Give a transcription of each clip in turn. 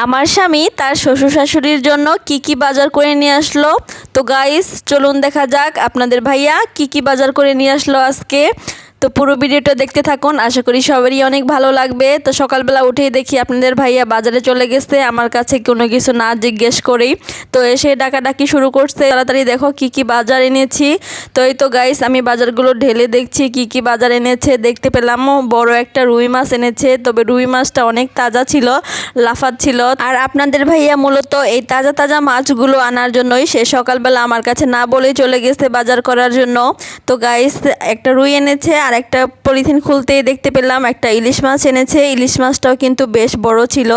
আমার স্বামী তার শ্বশুর শাশুড়ির জন্য কি কি বাজার করে নিয়ে আসলো। তো গাইস চলুন দেখা যাক আপনাদের ভাইয়া কি কি বাজার করে নিয়ে আসলো আজকে। তো পুরো ভিডিওটা দেখতে থাকুন, আশা করি সবারই অনেক ভালো লাগবে। তো সকালবেলা উঠেই দেখি আপনাদের ভাইয়া বাজারে চলে গেছে আমার কাছে কোনো কিছু না জিজ্ঞেস করেই। তো এসে ডাকাডাকি শুরু করছে, তাড়াতাড়ি দেখো কি কি বাজার এনেছি। তো এই তো গাইস আমি বাজারগুলো ঢেলে দেখছি কি কি বাজার এনেছে। দেখতে পেলাম বড় একটা রুই মাছ এনেছে, তবে রুই মাছটা অনেক তাজা ছিল, লাফাচ্ছিল। আর আপনাদের ভাইয়া মূলত এই তাজা তাজা মাছগুলো আনার জন্যই সে সকালবেলা আমার কাছে না বলেই চলে গেছে বাজার করার জন্য। তো গাইস একটা রুই এনেছে, আর একটা পলিথিন খুলতেই দেখতে পেলাম একটা ইলিশ মাছ এনেছে। ইলিশ মাছটাও কিন্তু বেশ বড় ছিল।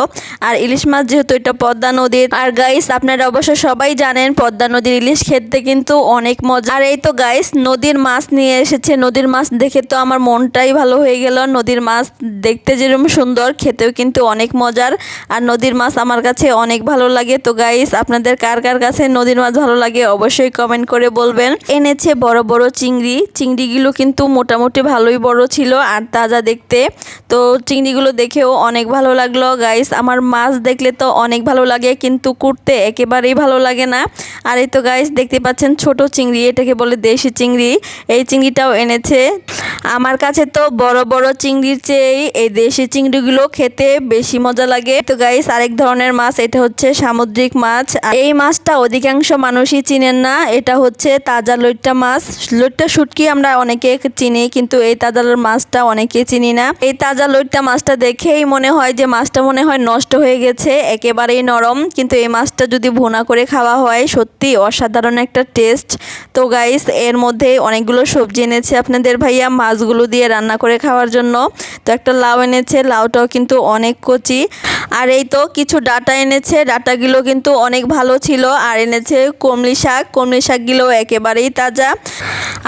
আর ইলিশ মাছ যেহেতু এটা পদ্মা নদীর, আর গাইস আপনারা অবশ্য সবাই জানেন পদ্মা নদীর ইলিশ খেতে কিন্তু অনেক মজা। আর এই তো গাইস নদীর মাছ নিয়ে এসেছে। নদীর মাছ দেখে তো আমার মনটাই ভালো হয়ে গেল। নদীর মাছ দেখতে যেরকম সুন্দর, খেতেও কিন্তু অনেক মজার। আর নদীর মাছ আমার কাছে অনেক ভালো লাগে। তো গাইস আপনাদের কার কার কাছে নদীর মাছ ভালো লাগে অবশ্যই কমেন্ট করে বলবেন। এনেছে বড় বড় চিংড়ি। চিংড়িগুলো কিন্তু মোটামুটি ভালোই বড় ছিল আর তাজা দেখতে। তো চিংড়িগুলো দেখেও অনেক ভালো লাগলো। গাইস আমার মাছ দেখলে তো অনেক ভালো লাগে, কিন্তু কুটতে একেবারেই ভালো লাগে না। আর এই তো গাইস দেখতে পাচ্ছেন ছোট চিংড়ি, এটাকে বলে দেশি চিংড়ি। এই চিংড়িটাও এনেছে। আমার কাছে তো বড় বড় চিংড়ির চেয়ে এই দেশি চিংড়িগুলো খেতে বেশি মজা লাগে। তো গাইস আরেক ধরনের মাছ, এটা হচ্ছে সামুদ্রিক মাছ। এই মাছটা অধিকাংশ মানুষই চিনেন না, এটা হচ্ছে তাজা লইট্টা মাছ। লইট্টা শুটকি আমরা অনেকে চিনি, কিন্তু এই তাজা মাছটা অনেকে চিনি না। এই তাজা লইট্টা মাছটা দেখেই মনে হয় যে মাছটা মনে হয় নষ্ট হয়ে গেছে, একেবারেই নরম। কিন্তু এই মাছটা যদি ভুনা করে খাওয়া হয় সত্যি অসাধারণ একটা টেস্ট। তো গাইস এর মধ্যে অনেকগুলো সবজি এনেছে আপনাদের ভাইয়া মাছগুলো দিয়ে রান্না করে খাওয়ার জন্য। তো একটা লাউ এনেছে, লাউটাও কিন্তু অনেক কচি। আর এই তো কিছু ডাটা এনেছে, ডাটাগুলো কিন্তু অনেক ভালো ছিল। আর এনেছে কমলি শাক, কমলি শাকগুলো একেবারেই তাজা।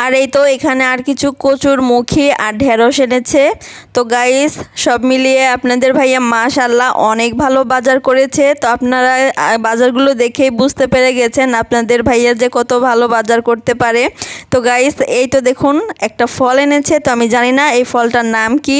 আর এই তো এখানে আর কিছু কচুর মুখী আর ঢেঁড়স এনেছে। তো গাইস সব মিলিয়ে আপনাদের ভাইয়া মাশাআল্লাহ অনেক ভালো বাজার করেছে। তো আপনারা বাজারগুলো দেখেই বুঝতে পেরে গেছেন আপনাদের ভাইয়া যে কত ভালো বাজার করতে পারে। তো গাইস এই তো দেখুন একটা ফল এনেছে। তো আমি জানি না এই ফলটার নাম কি,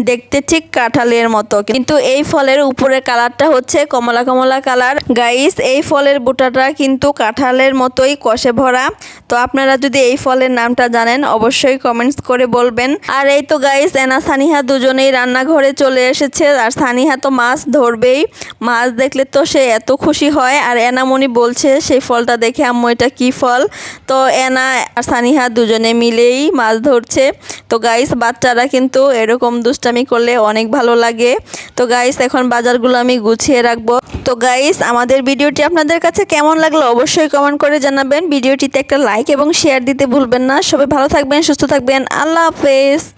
দেখতে ঠিক কাঁঠালের মতো, কিন্তু এই ফলের উপরের কালারটা হচ্ছে কমলা কমলা কালার। গাইস এই ফলের বুটাটা কিন্তু কাঁঠালের মতোই কষে ভরা। তো আপনারা যদি এই ফলের নামটা জানেন অবশ্যই কমেন্টস করে বলবেন। আর এই তো গাইস এনা সানিহা দুজনেই রান্নাঘরে চলে এসেছে। আর সানিহা তো মাছ ধরবেই, মাছ দেখলে তো সে এত খুশি হয়। আর এনামনি বলছে সেই ফলটা দেখে আম্মু এটা কী ফল। তো এনা আর সানিহা দুজনে মিলেই মাছ ধরছে। তো গাইস বাচ্চারা কিন্তু এরকম দুষ্টামি করলে অনেক ভালো লাগে। তো গাইস এখন বাজারগুলো আমি গুছিয়ে রাখবো। তো গাইস আমাদের ভিডিওটি আপনাদের কাছে কেমন লাগলো অবশ্যই কমেন্ট করে জানাবেন। ভিডিওটিতে একটা লাইক এবং শেয়ার দিতে ভুলবেন না। সবাই ভালো থাকবেন, সুস্থ থাকবেন। আল্লাহ হাফেজ।